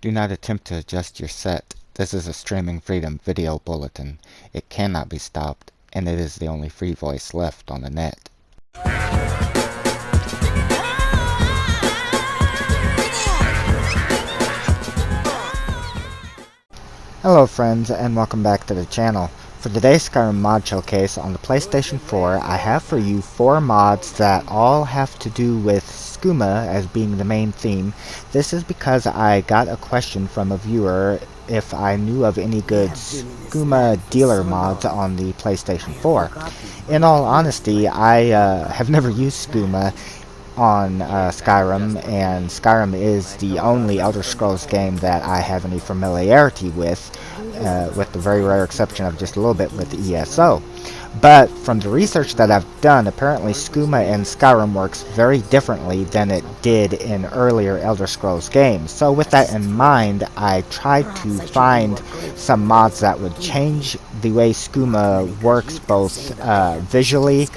Do not attempt to adjust your set. This is a Streaming Freedom video bulletin. It cannot be stopped, and it is the only free voice left on the net. Hello friends, and welcome back to the channel. For today's Skyrim mod showcase on the PlayStation 4, I have for you 4 mods that all have to do with Skooma as being the main theme. This is because I got a question from a viewer if I knew of any good Skooma Dealer mods on the PlayStation 4. In all honesty, I have never used Skooma on Skyrim, and Skyrim is the only Elder Scrolls game that I have any familiarity with the very rare exception of just a little bit with ESO. But from the research that I've done, apparently Skooma in Skyrim works very differently than it did in earlier Elder Scrolls games. So with that in mind, I tried to find some mods that would change the way Skooma works both visually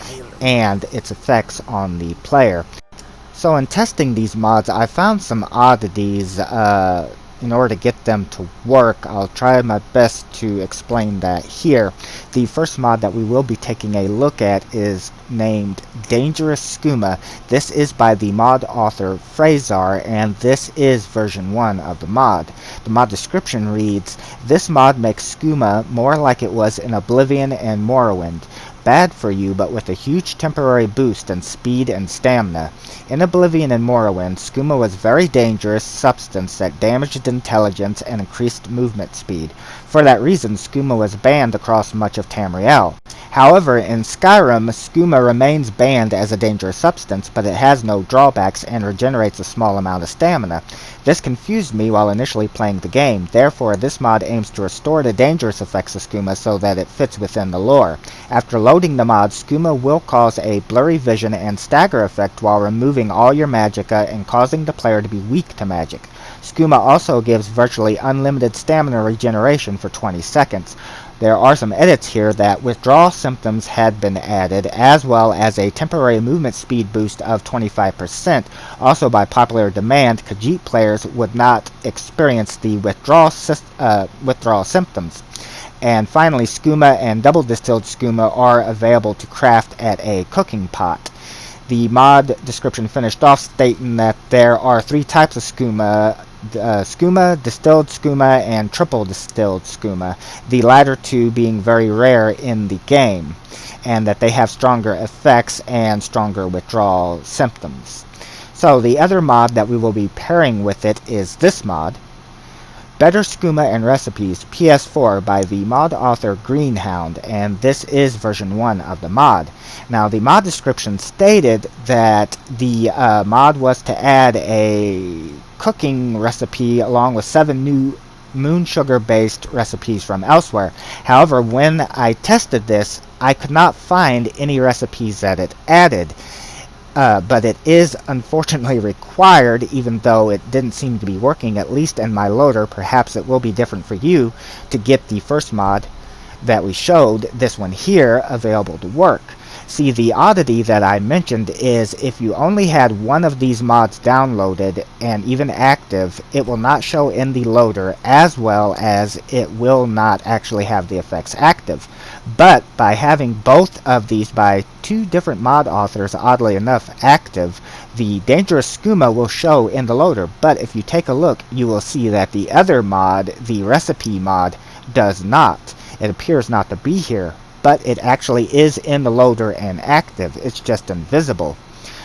and its effects on the player. So in testing these mods, I found some oddities in order to get them to work. I'll try my best to explain that here. The first mod that we will be taking a look at is named Dangerous Skooma. This is by the Mod Author Freyzar, and this is version 1 of the mod. The mod description reads, "This mod makes Skooma more like it was in Oblivion and Morrowind. Bad for you, but with a huge temporary boost in speed and stamina. In Oblivion and Morrowind, Skooma was a very dangerous substance that damaged intelligence and increased movement speed. For that reason, Skooma was banned across much of Tamriel. However, in Skyrim, Skooma remains banned as a dangerous substance, but it has no drawbacks and regenerates a small amount of stamina. This confused me while initially playing the game. Therefore, this mod aims to restore the dangerous effects of Skooma so that it fits within the lore. After loading the mod, Skooma will cause a blurry vision and stagger effect while removing all your magicka and causing the player to be weak to magic. Skooma also gives virtually unlimited stamina regeneration for 20 seconds. There are some edits here that withdrawal symptoms had been added, as well as a temporary movement speed boost of 25%. Also by popular demand, Khajiit players would not experience the withdrawal symptoms. And finally, Skooma and double distilled Skooma are available to craft at a cooking pot. The mod description finished off stating that there are 3 types of Skooma: Skooma, distilled Skooma, and triple distilled Skooma, the latter 2 being very rare in the game, and that they have stronger effects and stronger withdrawal symptoms. So the other mod that we will be pairing with it is this mod, Better Skooma and Recipes PS4 by the Mod Author Greenhound, and this is version 1 of the mod. Now the mod description stated that the mod was to add a cooking recipe along with 7 new moon sugar based recipes from elsewhere. However, when I tested this, I could not find any recipes that it added. But it is unfortunately required, even though it didn't seem to be working, at least in my loader. Perhaps it will be different for you to get the first mod that we showed, this one here, available to work. See, the oddity that I mentioned is if you only had one of these mods downloaded and even active, it will not show in the loader, as well as it will not actually have the effects active. But by having both of these by 2 different mod authors, oddly enough, active, the Dangerous Skooma will show in the loader. But if you take a look, you will see that the other mod, the recipe mod, does not. It appears not to be here, but it actually is in the loader and active. It's just invisible.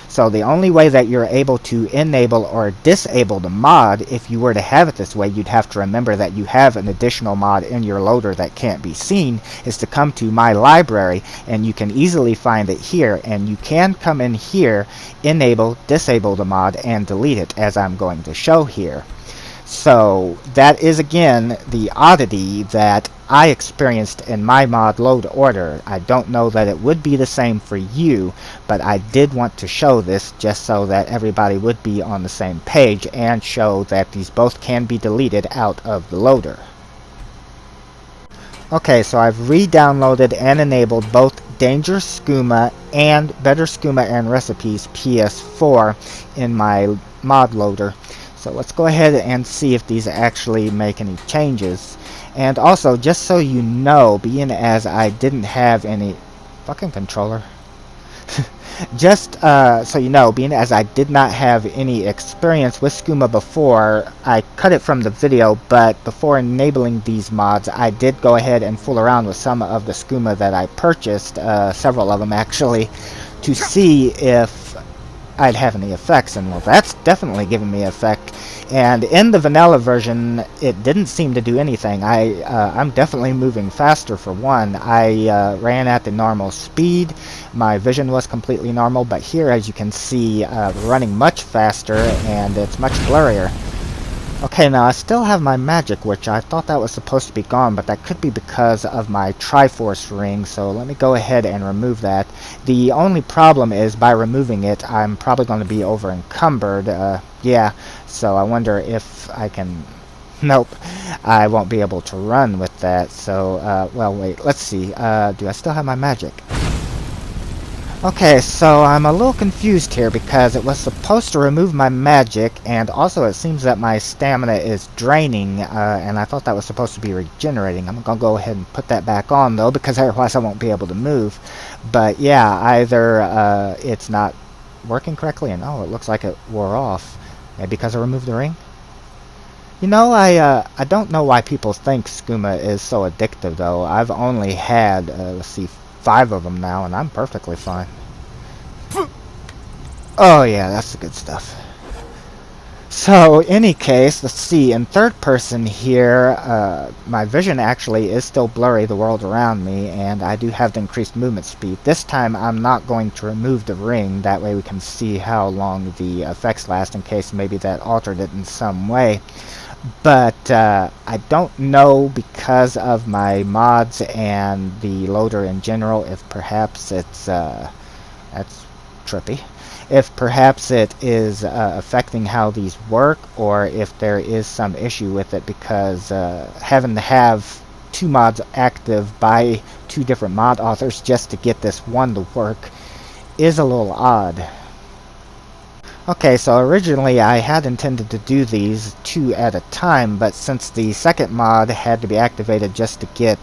So the only way that you're able to enable or disable the mod, if you were to have it this way, you'd have to remember that you have an additional mod in your loader that can't be seen, is to come to My Library, and you can easily find it here, and you can come in here, enable, disable the mod, and delete it, as I'm going to show here. So that is again the oddity that I experienced in my mod load order. I don't know that it would be the same for you, but I did want to show this just so that everybody would be on the same page and show that these both can be deleted out of the loader. Okay, so I've re-downloaded and enabled both Dangerous Skooma and Better Skooma and Recipes PS4 in my mod loader. So let's go ahead and see if these actually make any changes. And also, just so you know, being as I didn't have any... Fucking controller. Just so you know, being as I did not have any experience with Skooma before, I cut it from the video, but before enabling these mods, I did go ahead and fool around with some of the Skooma that I purchased, several of them actually, to see if I'd have any effects, and well, that's definitely given me effect. And in the vanilla version, it didn't seem to do anything. I'm definitely moving faster for one. I ran at the normal speed. My vision was completely normal, but here, as you can see, running much faster, and it's much blurrier. Okay, now I still have my magic, which I thought that was supposed to be gone, but that could be because of my Triforce ring, so let me go ahead and remove that. The only problem is, by removing it, I'm probably going to be over encumbered. Yeah, so I wonder if I can... Nope, I won't be able to run with that, so, well, wait, let's see. Do I still have my magic? Okay, so I'm a little confused here because it was supposed to remove my magic, and also it seems that my stamina is draining, and I thought that was supposed to be regenerating. I'm gonna go ahead and put that back on though, because otherwise I won't be able to move. But yeah, either it's not working correctly, and oh, it looks like it wore off. Maybe because I removed the ring? You know, I don't know why people think Skooma is so addictive though. I've only had, let's see, 5 of them now, and I'm perfectly fine. Oh yeah, that's the good stuff. So, any case, let's see, in third person here, my vision actually is still blurry, the world around me, and I do have the increased movement speed. This time I'm not going to remove the ring, that way we can see how long the effects last in case maybe that altered it in some way. But I don't know, because of my mods and the loader in general, if perhaps it's that's trippy, if perhaps it is affecting how these work, or if there is some issue with it, because having to have 2 mods active by 2 different mod authors just to get this one to work is a little odd. Okay, so originally I had intended to do these 2 at a time, but since the second mod had to be activated just to get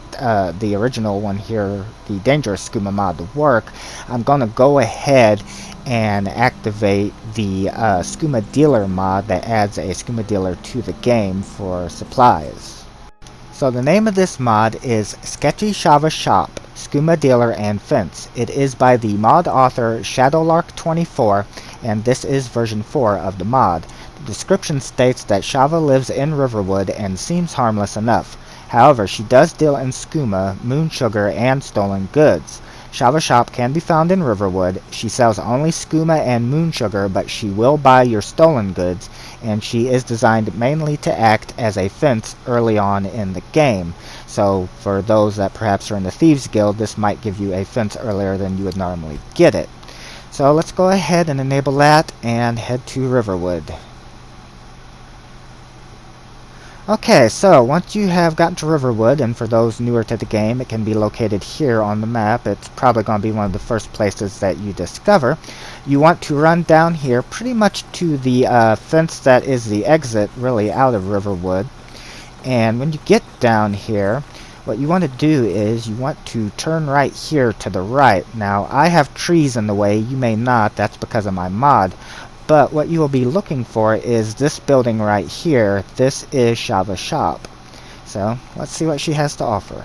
the original one here, the Dangerous Skooma mod, to work, I'm going to go ahead and activate the Skooma Dealer mod that adds a Skooma Dealer to the game for supplies. So the name of this mod is Sketchy Shoava Shop, Skooma Dealer and Fence. It is by the Mod Author Shadowlark24, and this is version 4 of the mod. The description states that Shoava lives in Riverwood and seems harmless enough. However, she does deal in skooma, moon sugar, and stolen goods. Shoava Shop can be found in Riverwood. She sells only skooma and moon sugar, but she will buy your stolen goods, and she is designed mainly to act as a fence early on in the game. So for those that perhaps are in the Thieves Guild, this might give you a fence earlier than you would normally get it. So let's go ahead and enable that and head to Riverwood. Okay, so once you have gotten to Riverwood, and for those newer to the game, it can be located here on the map. It's probably going to be one of the first places that you discover. You want to run down here pretty much to the fence that is the exit, really, out of Riverwood. And when you get down here, what you want to do is you want to turn right here to the right. Now, I have trees in the way. You may not. That's because of my mod. But what you will be looking for is this building right here. This is Shoava Shop. So, let's see what she has to offer.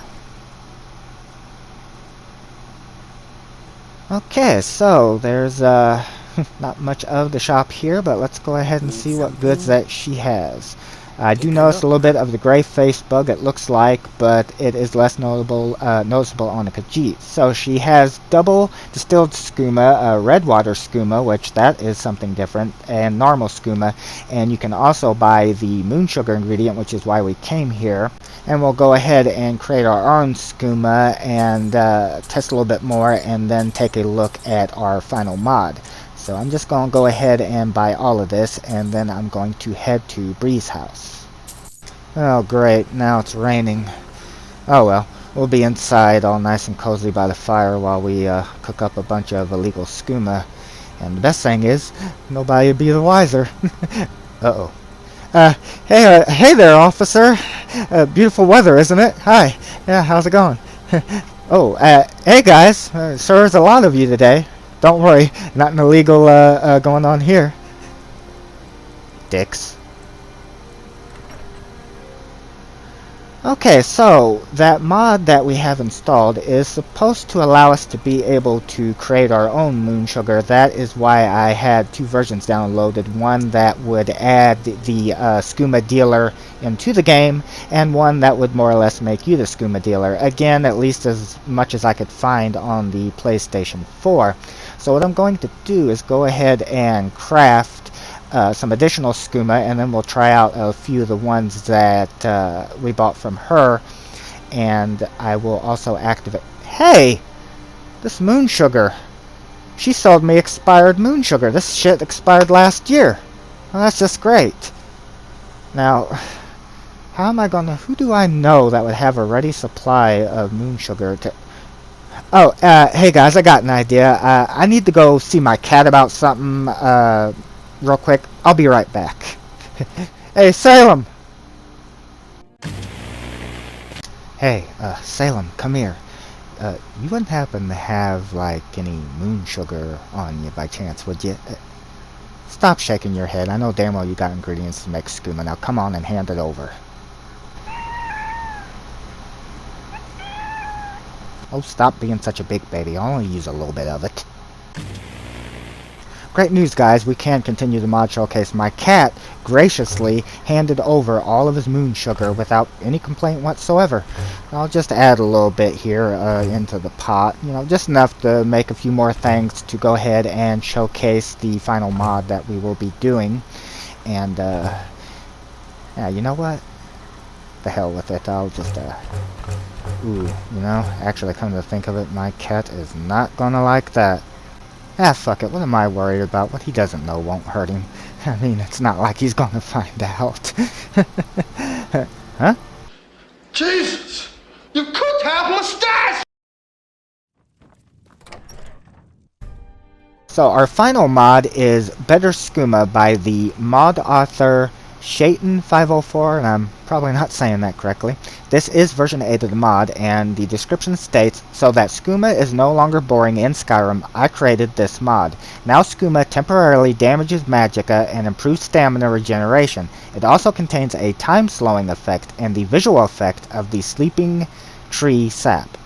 Okay, so there's not much of the shop here, but let's go ahead and see what goods that she has. I do notice a little bit of the gray face bug, it looks like, but it is less noticeable on a Khajiit. So she has double distilled skooma, red water skooma, which that is something different, and normal skooma. And you can also buy the moon sugar ingredient, which is why we came here. And we'll go ahead and create our own skooma and test a little bit more, and then take a look at our final mod. So I'm just going to go ahead and buy all of this, and then I'm going to head to Bree's house. Oh great, now it's raining. Oh well, we'll be inside all nice and cozy by the fire while we cook up a bunch of illegal skooma. And the best thing is, nobody will be the wiser. Uh-oh. Uh, hey there, officer. Beautiful weather, isn't it? Hi. Yeah, how's it going? Oh, hey guys. Sure there's a lot of you today. Don't worry, nothing illegal going on here. Dicks. Okay, so that mod that we have installed is supposed to allow us to be able to create our own moon sugar. That is why I had two versions downloaded, one that would add the Skooma Dealer into the game, and one that would more or less make you the Skooma Dealer. Again, at least as much as I could find on the PlayStation 4. So what I'm going to do is go ahead and craft some additional skooma, and then we'll try out a few of the ones that we bought from her, and I will also activate. Hey, this moon sugar, she sold me expired moon sugar. This shit expired last year. Well, that's just great. Now, how am I gonna, who do I know that would have a ready supply of moon sugar to... Oh, hey guys, I got an idea. I need to go see my cat about something real quick. I'll be right back. Hey, Salem! Hey, Salem, come here. You wouldn't happen to have, like, any moon sugar on you by chance, would you? Stop shaking your head. I know damn well you got ingredients to make skooma. Now come on and hand it over. Oh, stop being such a big baby. I'll only use a little bit of it. Great news, guys. We can continue the mod showcase. My cat graciously handed over all of his moon sugar without any complaint whatsoever. I'll just add a little bit here into the pot. You know, just enough to make a few more things to go ahead and showcase the final mod that we will be doing. And, yeah, you know what? The hell with it. I'll just, ooh, you know, actually come to think of it, my cat is not gonna like that. Ah, fuck it, what am I worried about? What he doesn't know won't hurt him. I mean, it's not like he's gonna find out. Huh? Jesus! You could have mustache! So our final mod is Better Skooma by the Mod Author Schatten504, and I'm probably not saying that correctly. This is version 8 of the mod, and the description states, so that Skooma is no longer boring in Skyrim, I created this mod. Now Skooma temporarily damages magicka and improves stamina regeneration. It also contains a time slowing effect and the visual effect of the sleeping tree sap.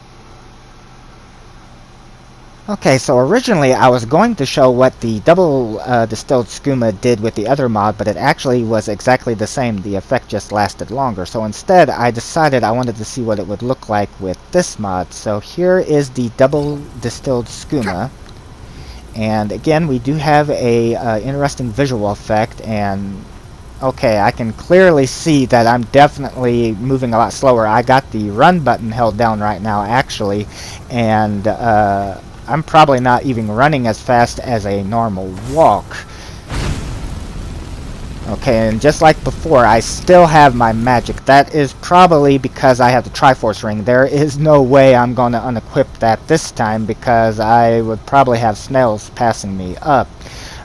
Okay, so originally I was going to show what the double distilled skooma did with the other mod, but it actually was exactly the same. The effect just lasted longer. So instead I decided I wanted to see what it would look like with this mod. So here is the double distilled skooma. And again, we do have a interesting visual effect, and okay, I can clearly see that I'm definitely moving a lot slower. I got the run button held down right now actually, and I'm probably not even running as fast as a normal walk. Okay, and just like before, I still have my magic. That is probably because I have the Triforce ring. There is no way I'm going to unequip that this time, because I would probably have snails passing me up.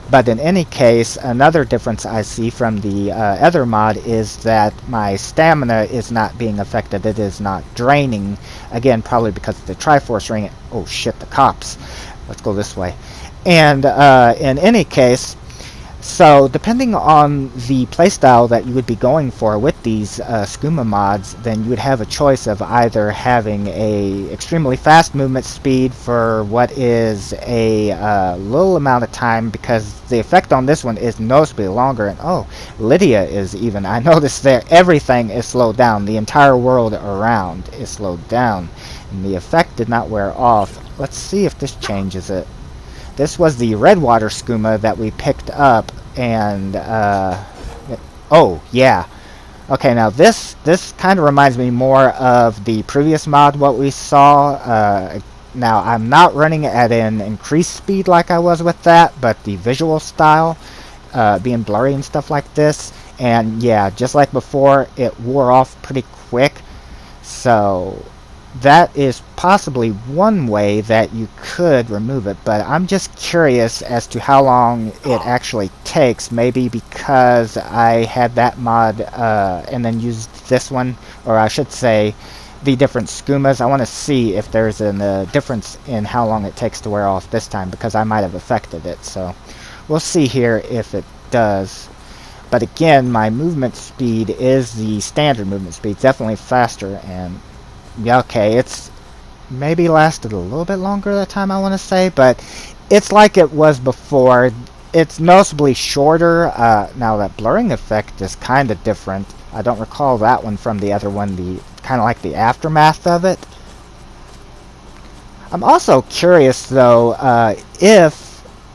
But in any case, another difference I see from the other mod is that my stamina is not being affected. It is not draining. Again, probably because of the Triforce ring. Oh shit, the cops. Let's go this way. And in any case, so depending on the playstyle that you would be going for with these skooma mods, then you would have a choice of either having a extremely fast movement speed for what is a little amount of time, because the effect on this one is noticeably longer. And oh, Lydia is even, I noticed there, everything is slowed down. The entire world around is slowed down, and the effect did not wear off. Let's see if this changes it. This was the Redwater skooma that we picked up, and oh yeah. Okay, now this kind of reminds me more of the previous mod what we saw. Now I'm not running at an increased speed like I was with that, but the visual style being blurry and stuff like this, and yeah, just like before, it wore off pretty quick. So that is possibly one way that you could remove it, but I'm just curious as to how long it actually takes. Maybe because I had that mod and then used this one, or I should say the different Skoomas. I want to see if there's a difference in how long it takes to wear off this time, because I might have affected it. So we'll see here if it does. But again, my movement speed is the standard movement speed, definitely faster, and yeah, okay, it's maybe lasted a little bit longer that time, I want to say, but it's like it was before. It's noticeably shorter. Now that blurring effect is kind of different. I don't recall that one from the other one, the kind of like the aftermath of it. I'm also curious though, if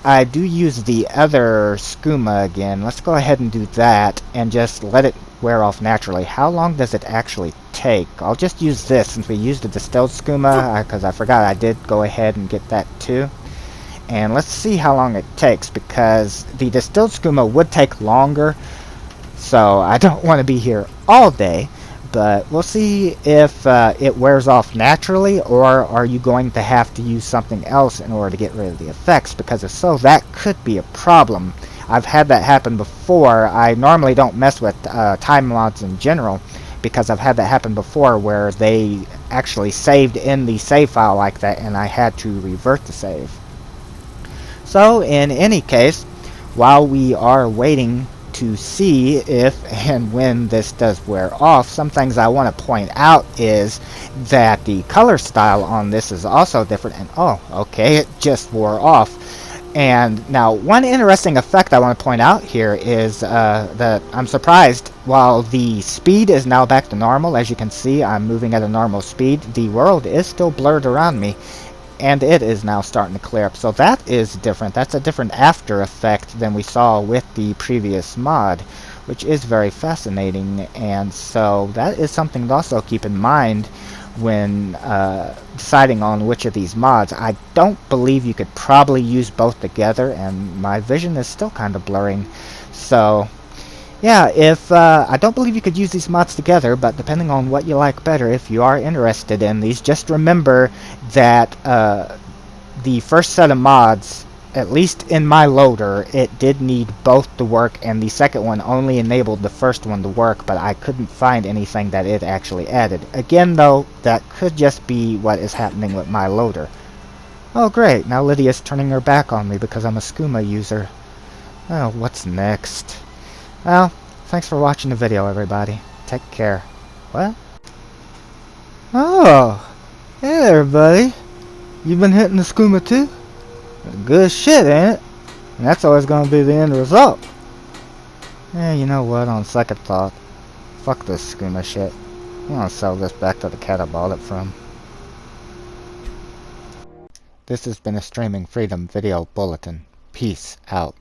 I do use the other Skooma again. Let's go ahead and do that and just let it wear off naturally. How long does it actually take? I'll just use this since we used the distilled Skooma, because I forgot I did go ahead and get that too. And let's see how long it takes, because the distilled Skooma would take longer, so I don't want to be here all day. But we'll see if it wears off naturally, or are you going to have to use something else in order to get rid of the effects, because if so, that could be a problem. I've had that happen before. I normally don't mess with time mods in general, because I've had that happen before where they actually saved in the save file like that and I had to revert the save. So in any case, while we are waiting to see if and when this does wear off, some things I want to point out is that the color style on this is also different, and oh, okay, it just wore off. And now one interesting effect I want to point out here is that I'm surprised, while the speed is now back to normal, as you can see I'm moving at a normal speed, the world is still blurred around me, and it is now starting to clear up. So that is different. That's a different after effect than we saw with the previous mod, which is very fascinating. And so that is something to also keep in mind when deciding on which of these mods. I don't believe you could probably use both together, and my vision is still kind of blurring. So yeah, if I don't believe you could use these mods together, but depending on what you like better, if you are interested in these, just remember that the first set of mods, at least in my loader, it did need both to work, and the second one only enabled the first one to work, but I couldn't find anything that it actually added. Again though, that could just be what is happening with my loader. Oh great, now Lydia's turning her back on me because I'm a Skooma user. Oh, what's next? Well, thanks for watching the video, everybody. Take care. What? Oh, hey everybody. You been hitting the Skooma too? Good shit, ain't it? And that's always gonna be the end result. Yeah, you know what, on second thought, fuck this Skooma shit. I'm gonna sell this back to the cat I bought it from. This has been a Streaming Freedom Video Bulletin. Peace out.